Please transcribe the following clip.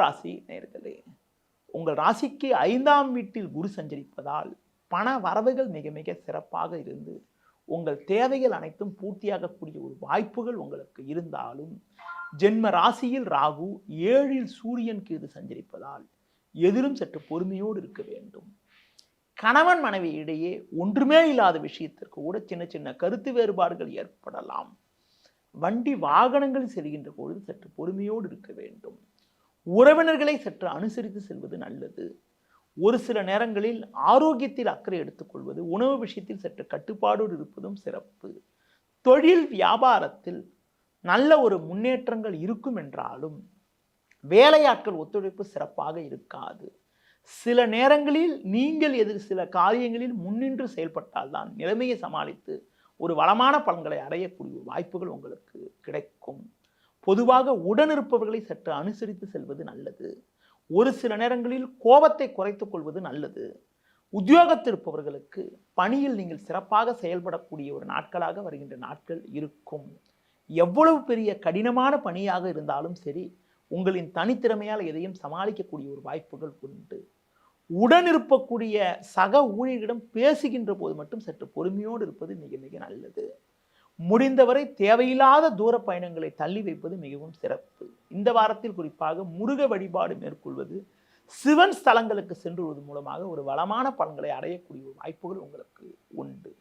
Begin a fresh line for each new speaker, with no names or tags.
ராசி நேயர்களே, உங்கள் ராசிக்கு 5ஆம் வீட்டில் குரு சஞ்சரிப்பதால் பண வரவுகள் மிக மிக சிறப்பாக இருந்து உங்கள் தேவைகள் அனைத்தும் பூர்த்தியாகக்கூடிய ஒரு வாய்ப்புகள் உங்களுக்கு இருந்தாலும், ஜென்ம ராசியில் ராகு 7இல் சூரியன் கேது சஞ்சரிப்பதால் எதிலும் சற்று பொறுமையோடு இருக்க வேண்டும். கணவன் மனைவி இடையே ஒன்றுமே இல்லாத விஷயத்திற்கு கூட சின்ன சின்ன கருத்து வேறுபாடுகள் ஏற்படலாம். வண்டி வாகனங்கள் செல்கின்ற பொழுது சற்று பொறுமையோடு இருக்க வேண்டும். உறவினர்களை சற்று அனுசரித்து செல்வது நல்லது. ஒரு சில நேரங்களில் ஆரோக்கியத்தில் அக்கறை எடுத்துக்கொள்வது, உணவு விஷயத்தில் சற்று கட்டுப்பாடோடு இருப்பதும் சிறப்பு. தொழில் வியாபாரத்தில் நல்ல ஒரு முன்னேற்றங்கள் இருக்கும் என்றாலும் வேலையாட்கள் ஒத்துழைப்பு சிறப்பாக இருக்காது. சில நேரங்களில் நீங்கள் சில காரியங்களில் முன்னின்று செயல்பட்டால்தான் நிலைமையை சமாளித்து ஒரு வளமான பலன்களை அடையக்கூடிய வாய்ப்புகள் உங்களுக்கு கிடைக்கும். பொதுவாக உடனிருப்பவர்களை சற்று அனுசரித்து செல்வது நல்லது. ஒரு சில நேரங்களில் கோபத்தை குறைத்துக் கொள்வது நல்லது. உத்தியோகத்தில் இருப்பவர்களுக்கு பணியில் நீங்கள் சிறப்பாக செயல்படக்கூடிய ஒரு நாட்களாக வருகின்ற நாட்கள் இருக்கும். எவ்வளவு பெரிய கடினமான பணியாக இருந்தாலும் சரி, உங்களின் தனித்திறமையால் எதையும் சமாளிக்கக்கூடிய ஒரு வாய்ப்புகள் உண்டு. உடனிருப்பக்கூடிய சக ஊழியர்களிடம் பேசுகின்ற போது மட்டும் சற்று பொறுமையோடு இருப்பது மிக மிக நல்லது. முடிந்தவரை தேவையில்லாத தூர பயணங்களை தள்ளி வைப்பது மிகவும் சிறப்பு. இந்த வாரத்தில் குறிப்பாக முருக வழிபாடு மேற்கொள்வது, சிவன் ஸ்தலங்களுக்கு சென்றுவது மூலமாக ஒரு வளமான பலன்களை அடையக்கூடிய வாய்ப்புகள் உங்களுக்கு உண்டு.